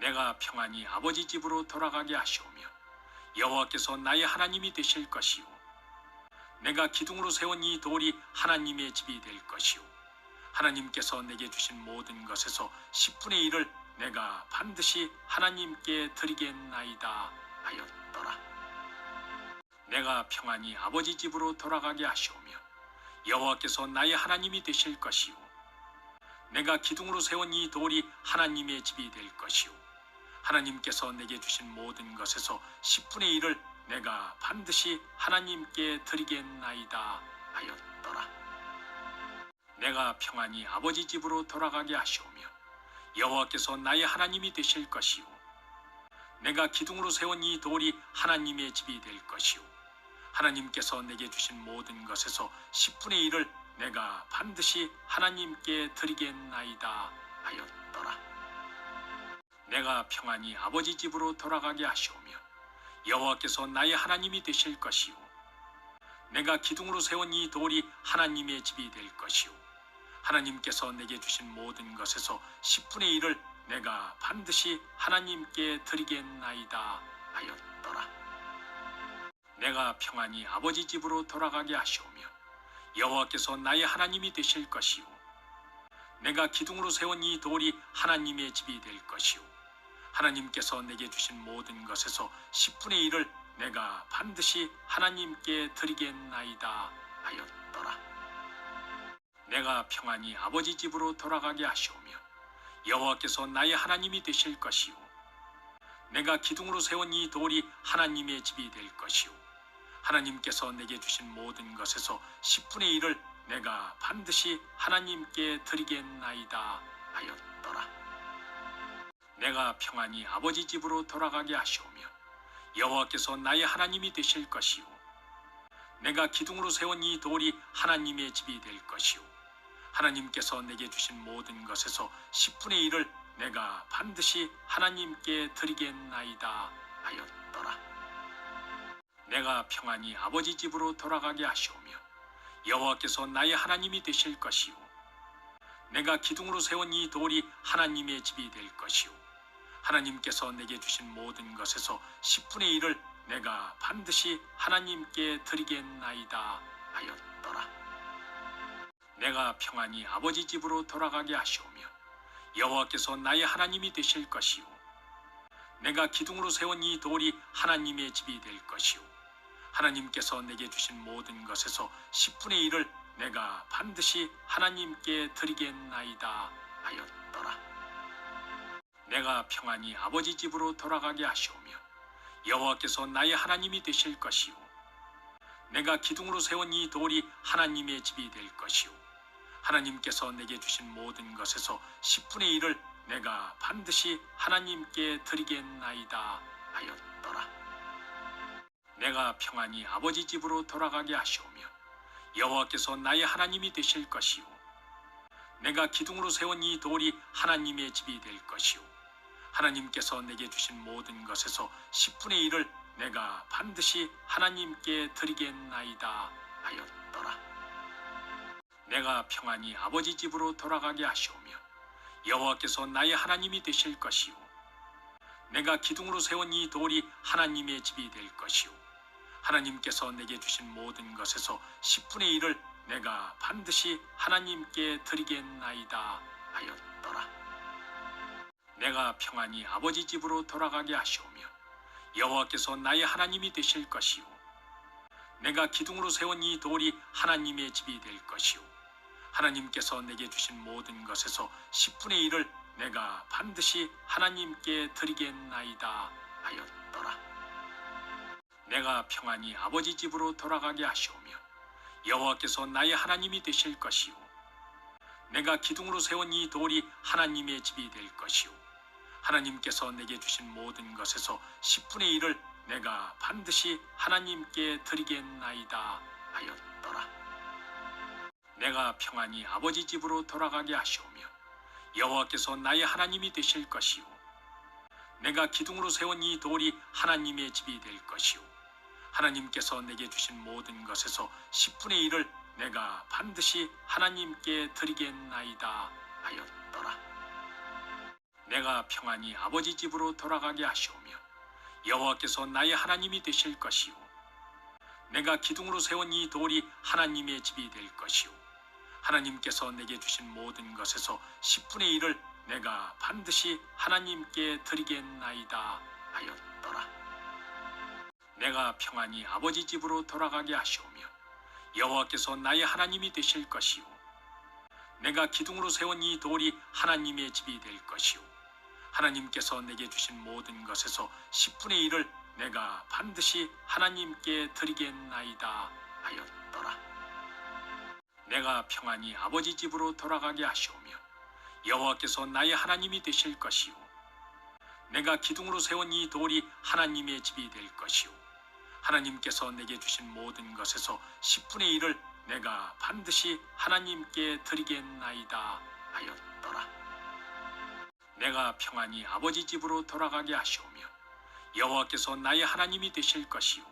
내가 평안히 아버지 집으로 돌아가게 하시오며 여호와께서 나의 하나님이 되실 것이요 내가 기둥으로 세운 이 돌이 하나님의 집이 될 것이요 하나님께서 내게 주신 모든 것에서 10분의 1을 내가 반드시 하나님께 드리겠나이다 하였더라. 내가 평안히 아버지 집으로 돌아가게 하시오며 여호와께서 나의 하나님이 되실 것이요 내가 기둥으로 세운 이 돌이 하나님의 집이 될 것이요 하나님께서 내게 주신 모든 것에서 10분의 1을 내가 반드시 하나님께 드리겠나이다 하였더라. 내가 평안히 아버지 집으로 돌아가게 하시오며 여호와께서 나의 하나님이 되실 것이요 내가 기둥으로 세운 이 돌이 하나님의 집이 될 것이요 하나님께서 내게 주신 모든 것에서 10분의 1을 내가 반드시 하나님께 드리겠나이다 하였더라. 내가 평안히 아버지 집으로 돌아가게 하시오며 여호와께서 나의 하나님이 되실 것이요 내가 기둥으로 세운 이 돌이 하나님의 집이 될 것이요 하나님께서 내게 주신 모든 것에서 10분의 1을 내가 반드시 하나님께 드리겠나이다 하였더라. 내가 평안히 아버지 집으로 돌아가게 하시오며 여호와께서 나의 하나님이 되실 것이요 내가 기둥으로 세운 이 돌이 하나님의 집이 될 것이요 하나님께서 내게 주신 모든 것에서 10분의 1을 내가 반드시 하나님께 드리겠나이다 하였더라. 내가 평안히 아버지 집으로 돌아가게 하시오며 여호와께서 나의 하나님이 되실 것이요 내가 기둥으로 세운 이 돌이 하나님의 집이 될 것이요 하나님께서 내게 주신 모든 것에서 10분의 1을 내가 반드시 하나님께 드리겠나이다 하였더라. 내가 평안히 아버지 집으로 돌아가게 하시오며 여호와께서 나의 하나님이 되실 것이요 내가 기둥으로 세운 이 돌이 하나님의 집이 될 것이요 하나님께서 내게 주신 모든 것에서 10분의 1을 내가 반드시 하나님께 드리겠나이다 하였더라. 내가 평안히 아버지 집으로 돌아가게 하시오며 여호와께서 나의 하나님이 되실 것이요 내가 기둥으로 세운 이 돌이 하나님의 집이 될 것이요 하나님께서 내게 주신 모든 것에서 10분의 1을 내가 반드시 하나님께 드리겠나이다 하였더라. 내가 평안히 아버지 집으로 돌아가게 하시오며 여호와께서 나의 하나님이 되실 것이요 내가 기둥으로 세운 이 돌이 하나님의 집이 될 것이요 하나님께서 내게 주신 모든 것에서 10분의 1을 내가 반드시 하나님께 드리겠나이다 하였더라. 내가 평안히 아버지 집으로 돌아가게 하시오며 여호와께서 나의 하나님이 되실 것이요 내가 기둥으로 세운 이 돌이 하나님의 집이 될 것이요 하나님께서 내게 주신 모든 것에서 10분의 1을 내가 반드시 하나님께 드리겠나이다 하였더라. 내가 평안히 아버지 집으로 돌아가게 하시오며 여호와께서 나의 하나님이 되실 것이요 내가 기둥으로 세운 이 돌이 하나님의 집이 될 것이요 하나님께서 내게 주신 모든 것에서 10분의 1을 내가 반드시 하나님께 드리겠나이다 하였더라. 내가 평안히 아버지 집으로 돌아가게 하시오며 여호와께서 나의 하나님이 되실 것이요 내가 기둥으로 세운 이 돌이 하나님의 집이 될 것이요 하나님께서 내게 주신 모든 것에서 10분의 1을 내가 반드시 하나님께 드리겠나이다 하였더라. 내가 평안히 아버지 집으로 돌아가게 하시오며 여호와께서 나의 하나님이 되실 것이요 내가 기둥으로 세운 이 돌이 하나님의 집이 될 것이요 하나님께서 내게 주신 모든 것에서 10분의 1을 내가 반드시 하나님께 드리겠나이다 하였더라. 내가 평안히 아버지 집으로 돌아가게 하시오며 여호와께서 나의 하나님이 되실 것이요 내가 기둥으로 세운 이 돌이 하나님의 집이 될 것이요 하나님께서 내게 주신 모든 것에서 10분의 1을 내가 반드시 하나님께 드리겠나이다 하였더라. 내가 평안히 아버지 집으로 돌아가게 하시오며 여호와께서 나의 하나님이 되실 것이요 내가 기둥으로 세운 이 돌이 하나님의 집이 될 것이요 하나님께서 내게 주신 모든 것에서 10분의 1을 내가 반드시 하나님께 드리겠나이다 하였더라. 내가 평안히 아버지 집으로 돌아가게 하시오며 여호와께서 나의 하나님이 되실 것이요 내가 기둥으로 세운 이 돌이 하나님의 집이 될 것이요 하나님께서 내게 주신 모든 것에서 10분의 1을 내가 반드시 하나님께 드리겠나이다 하였더라. 내가 평안히 아버지 집으로 돌아가게 하시오며 여호와께서 나의 하나님이 되실 것이요 내가 기둥으로 세운 이 돌이 하나님의 집이 될 것이요 하나님께서 내게 주신 모든 것에서 10분의 1을 내가 반드시 하나님께 드리겠나이다 하였더라. 내가 평안히 아버지 집으로 돌아가게 하시오며 여호와께서 나의 하나님이 되실 것이요 내가 기둥으로 세운 이 돌이 하나님의 집이 될 것이요 하나님께서 내게 주신 모든 것에서 10분의 1을 내가 반드시 하나님께 드리겠나이다 하였더라. 내가 평안히 아버지 집으로 돌아가게 하시오며 여호와께서 나의 하나님이 되실 것이요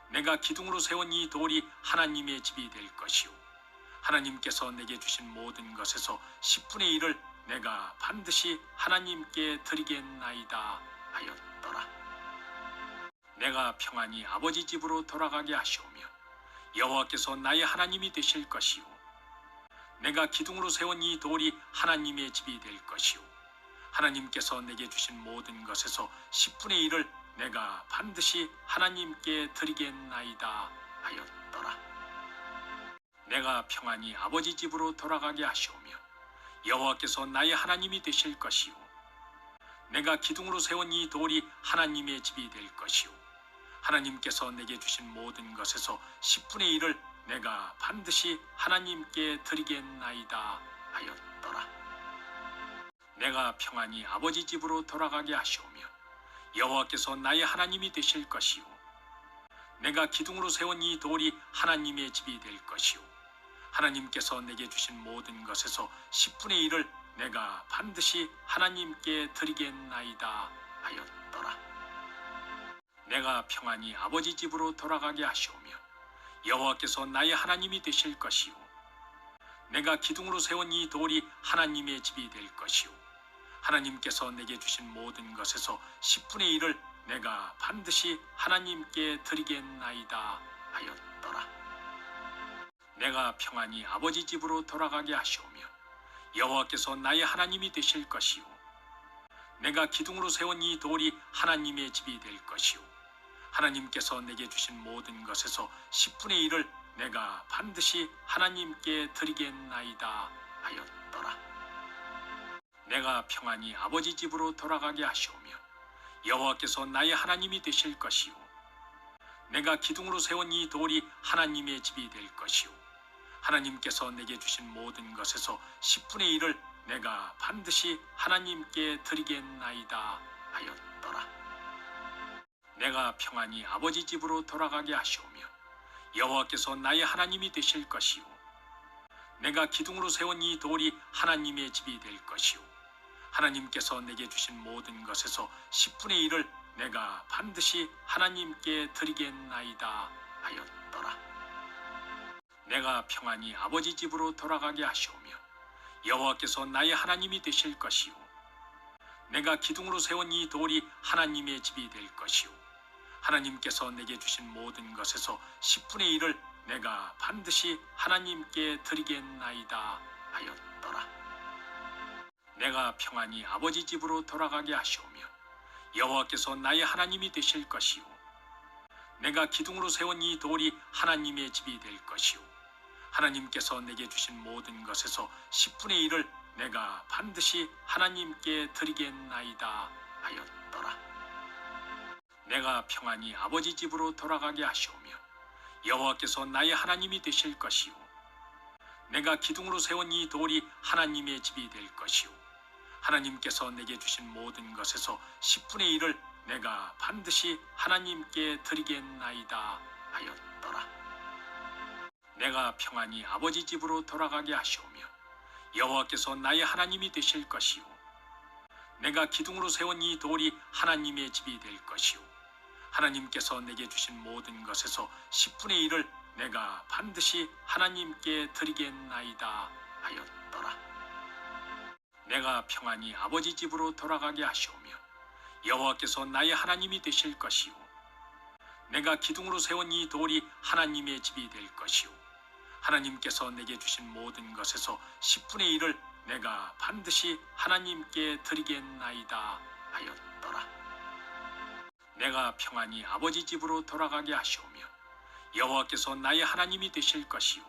내가 기둥으로 세운 이 돌이 하나님의 집이 될 것이요 하나님께서 내게 주신 모든 것에서 10분의 1을 내가 반드시 하나님께 드리겠나이다 하였더라. 내가 평안히 아버지 집으로 돌아가게 하시오며 여호와께서 나의 하나님이 되실 것이요 내가 기둥으로 세운 이 돌이 하나님의 집이 될 것이요 하나님께서 내게 주신 모든 것에서 10분의 1을 내가 반드시 하나님께 드리겠나이다 하였더라. 내가 평안히 아버지 집으로 돌아가게 하시오며 여호와께서 나의 하나님이 되실 것이요 내가 기둥으로 세운 이 돌이 하나님의 집이 될 것이요 하나님께서 내게 주신 모든 것에서 10분의 1을 내가 반드시 하나님께 드리겠나이다 하였더라. 내가 평안히 아버지 집으로 돌아가게 하시오며 여호와께서 나의 하나님이 되실 것이요 내가 기둥으로 세운 이 돌이 하나님의 집이 될 것이요 하나님께서 내게 주신 모든 것에서 10분의 1을 내가 반드시 하나님께 드리겠나이다 하였더라. 내가 평안히 아버지 집으로 돌아가게 하시오며 여호와께서 나의 하나님이 되실 것이요 내가 기둥으로 세운 이 돌이 하나님의 집이 될 것이요 하나님께서 내게 주신 모든 것에서 10분의 1을 내가 반드시 하나님께 드리겠나이다 하였더라. 내가 평안히 아버지 집으로 돌아가게 하시오며 여호와께서 나의 하나님이 되실 것이요 내가 기둥으로 세운 이 돌이 하나님의 집이 될 것이요 하나님께서 내게 주신 모든 것에서 10분의 1을 내가 반드시 하나님께 드리겠나이다 하였더라. 내가 평안히 아버지 집으로 돌아가게 하시오며 여호와께서 나의 하나님이 되실 것이요 내가 기둥으로 세운 이 돌이 하나님의 집이 될 것이요 하나님께서 내게 주신 모든 것에서 10분의 1을 내가 반드시 하나님께 드리겠나이다 하였더라. 내가 평안히 아버지 집으로 돌아가게 하시오며 여호와께서 나의 하나님이 되실 것이요 내가 기둥으로 세운 이 돌이 하나님의 집이 될 것이요 하나님께서 내게 주신 모든 것에서 10분의 1을 내가 반드시 하나님께 드리겠나이다 하였더라. 내가 평안히 아버지 집으로 돌아가게 하시오며 여호와께서 나의 하나님이 되실 것이요 내가 기둥으로 세운 이 돌이 하나님의 집이 될 것이요 하나님께서 내게 주신 모든 것에서 10분의 1을 내가 반드시 하나님께 드리겠나이다 하였더라. 내가 평안히 아버지 집으로 돌아가게 하시오며 여호와께서 나의 하나님이 되실 것이요 내가 기둥으로 세운 이 돌이 하나님의 집이 될 것이요 하나님께서 내게 주신 모든 것에서 10분의 1을 내가 반드시 하나님께 드리겠나이다 하였더라. 내가 평안히 아버지 집으로 돌아가게 하시오며 여호와께서 나의 하나님이 되실 것이요 내가 기둥으로 세운 이 돌이 하나님의 집이 될 것이요 하나님께서 내게 주신 모든 것에서 10분의 1을 내가 반드시 하나님께 드리겠나이다 하였더라. 내가 평안히 아버지 집으로 돌아가게 하시오며 여호와께서 나의 하나님이 되실 것이요 내가 기둥으로 세운 이 돌이 하나님의 집이 될 것이요 하나님께서 내게 주신 모든 것에서 10분의 1을 내가 반드시 하나님께 드리겠나이다 하였더라. 내가 평안히 아버지 집으로 돌아가게 하시오며 여호와께서 나의 하나님이 되실 것이요 내가 기둥으로 세운 이 돌이 하나님의 집이 될 것이요 하나님께서 내게 주신 모든 것에서 10분의 1을 내가 반드시 하나님께 드리겠나이다 하였더라. 내가 평안히 아버지 집으로 돌아가게 하시오며 여호와께서 나의 하나님이 되실 것이요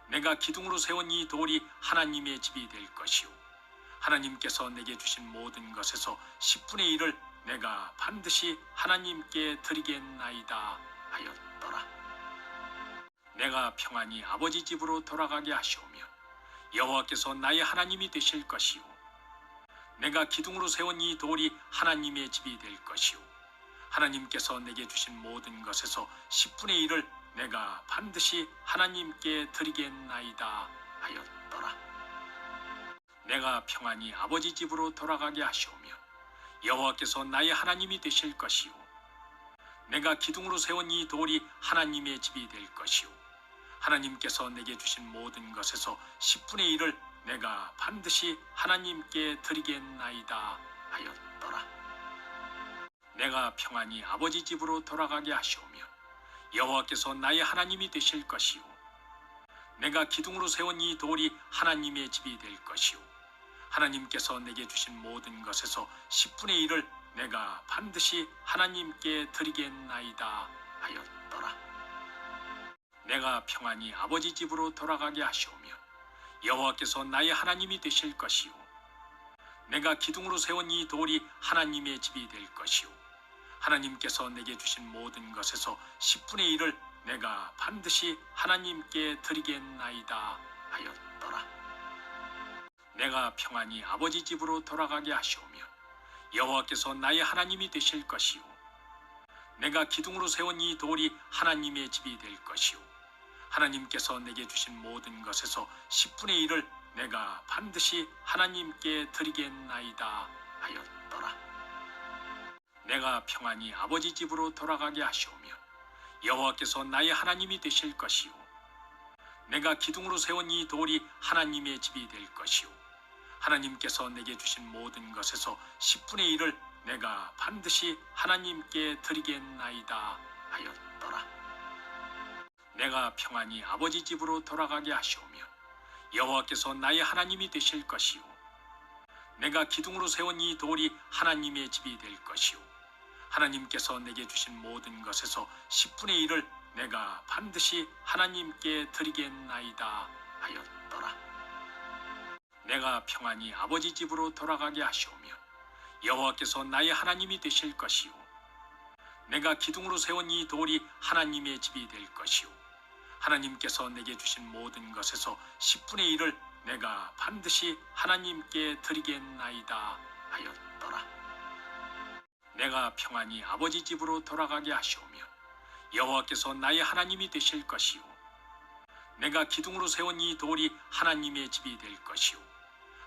내가 기둥으로 세운 이 돌이 하나님의 집이 될 것이요 하나님께서 내게 주신 모든 것에서 10분의 1을 내가 반드시 하나님께 드리겠나이다 하였더라. 내가 평안히 아버지 집으로 돌아가게 하시오며 여호와께서 나의 하나님이 되실 것이요 내가 기둥으로 세운 이 돌이 하나님의 집이 될 것이요 하나님께서 내게 주신 모든 것에서 10분의 1을 내가 반드시 하나님께 드리겠나이다 하였더라. 내가 평안히 아버지 집으로 돌아가게 하시오며 여호와께서 나의 하나님이 되실 것이요 내가 기둥으로 세운 이 돌이 하나님의 집이 될 것이요 하나님께서 내게 주신 모든 것에서 10분의 1을 내가 반드시 하나님께 드리겠나이다 하였더라. 내가 평안히 아버지 집으로 돌아가게 하시오며 여호와께서 나의 하나님이 되실 것이요 내가 기둥으로 세운 이 돌이 하나님의 집이 될 것이요 하나님께서 내게 주신 모든 것에서 10분의 1을 내가 반드시 하나님께 드리겠나이다 하였더라. 내가 평안히 아버지 집으로 돌아가게 하시오며 여호와께서 나의 하나님이 되실 것이요 내가 기둥으로 세운 이 돌이 하나님의 집이 될 것이요 하나님께서 내게 주신 모든 것에서 10분의 1을 내가 반드시 하나님께 드리겠나이다 하였더라. 내가 평안히 아버지 집으로 돌아가게 하시오며 여호와께서 나의 하나님이 되실 것이요 내가 기둥으로 세운 이 돌이 하나님의 집이 될 것이요 하나님께서 내게 주신 모든 것에서 10분의 1을 내가 반드시 하나님께 드리겠나이다 하였더라. 내가 평안히 아버지 집으로 돌아가게 하시오며 여호와께서 나의 하나님이 되실 것이요 내가 기둥으로 세운 이 돌이 하나님의 집이 될 것이요 하나님께서 내게 주신 모든 것에서 10분의 1을 내가 반드시 하나님께 드리겠나이다 하였더라. 내가 평안히 아버지 집으로 돌아가게 하시오며 여호와께서 나의 하나님이 되실 것이요 내가 기둥으로 세운 이 돌이 하나님의 집이 될 것이요 하나님께서 내게 주신 모든 것에서 10분의 1을 내가 반드시 하나님께 드리겠나이다 하였더라. 내가 평안히 아버지 집으로 돌아가게 하시오며 여호와께서 나의 하나님이 되실 것이요 내가 기둥으로 세운 이 돌이 하나님의 집이 될 것이요 하나님께서 내게 주신 모든 것에서 10분의 1을 내가 반드시 하나님께 드리겠나이다 하였더라. 내가 평안히 아버지 집으로 돌아가게 하시오며 여호와께서 나의 하나님이 되실 것이요 내가 기둥으로 세운 이 돌이 하나님의 집이 될 것이요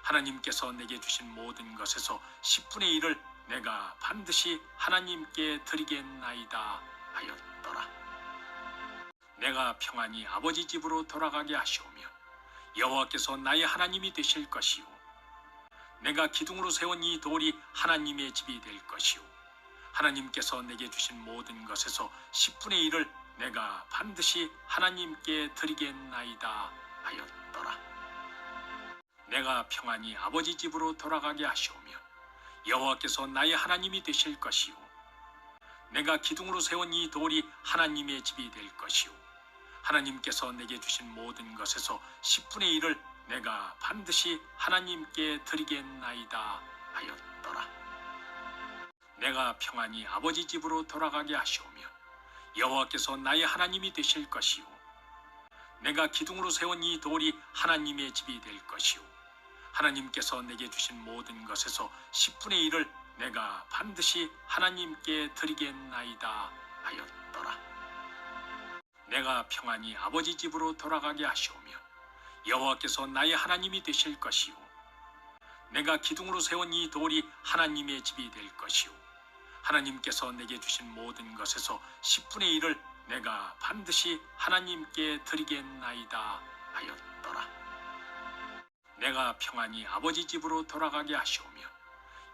하나님께서 내게 주신 모든 것에서 10분의 1을 내가 반드시 하나님께 드리겠나이다 하였더라. 내가 평안히 아버지 집으로 돌아가게 하시오며 여호와께서 나의 하나님이 되실 것이요 내가 기둥으로 세운 이 돌이 하나님의 집이 될 것이요 하나님께서 내게 주신 모든 것에서 10분의 1을 내가 반드시 하나님께 드리겠나이다 하였더라. 내가 평안히 아버지 집으로 돌아가게 하시오며 여호와께서 나의 하나님이 되실 것이요 내가 기둥으로 세운 이 돌이 하나님의 집이 될 것이요 하나님께서 내게 주신 모든 것에서 10분의 1을 내가 반드시 하나님께 드리겠나이다 하였더라. 내가 평안히 아버지 집으로 돌아가게 하시오며 여호와께서 나의 하나님이 되실 것이요 내가 기둥으로 세운 이 돌이 하나님의 집이 될 것이요 하나님께서 내게 주신 모든 것에서 10분의 1을 내가 반드시 하나님께 드리겠나이다 하였더라. 내가 평안히 아버지 집으로 돌아가게 하시오며 여호와께서 나의 하나님이 되실 것이요 내가 기둥으로 세운 이 돌이 하나님의 집이 될 것이요 하나님께서 내게 주신 모든 것에서 10분의 1을 내가 반드시 하나님께 드리겠나이다 하였더라. 내가 평안히 아버지 집으로 돌아가게 하시오며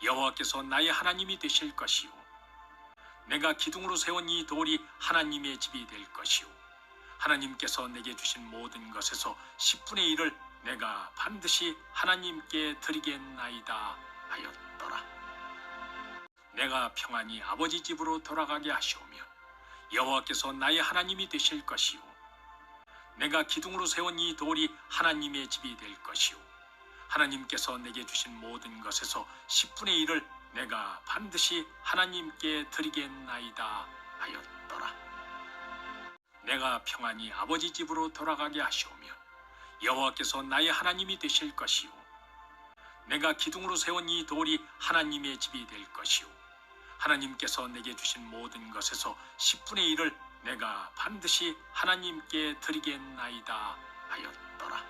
여호와께서 나의 하나님이 되실 것이요 내가 기둥으로 세운 이 돌이 하나님의 집이 될 것이요 하나님께서 내게 주신 모든 것에서 10분의 1을 내가 반드시 하나님께 드리겠나이다 하였더라. 내가 평안히 아버지 집으로 돌아가게 하시오며 여호와께서 나의 하나님이 되실 것이요 내가 기둥으로 세운 이 돌이 하나님의 집이 될 것이요 하나님께서 내게 주신 모든 것에서 10분의 1을 내가 반드시 하나님께 드리겠나이다 하였더라. 내가 평안히 아버지 집으로 돌아가게 하시오며 여호와께서 나의 하나님이 되실 것이요 내가 기둥으로 세운 이 돌이 하나님의 집이 될 것이요 하나님께서 내게 주신 모든 것에서 10분의 1을 내가 반드시 하나님께 드리겠나이다 하였더라.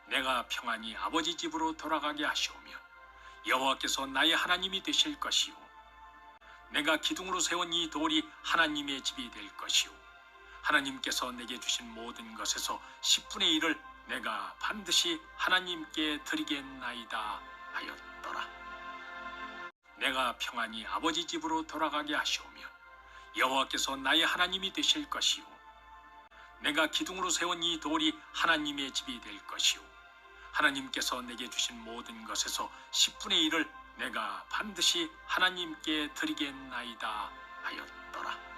내가 평안히 아버지 집으로 돌아가게 하시오며 여호와께서 나의 하나님이 되실 것이요 내가 기둥으로 세운 이 돌이 하나님의 집이 될 것이요 하나님께서 내게 주신 모든 것에서 10분의 1을 내가 반드시 하나님께 드리겠나이다 하였더라. 내가 평안히 아버지 집으로 돌아가게 하시오며 여호와께서 나의 하나님이 되실 것이요 내가 기둥으로 세운 이 돌이 하나님의 집이 될 것이요 하나님께서 내게 주신 모든 것에서 10분의 1을 내가 반드시 하나님께 드리겠나이다 하였더라.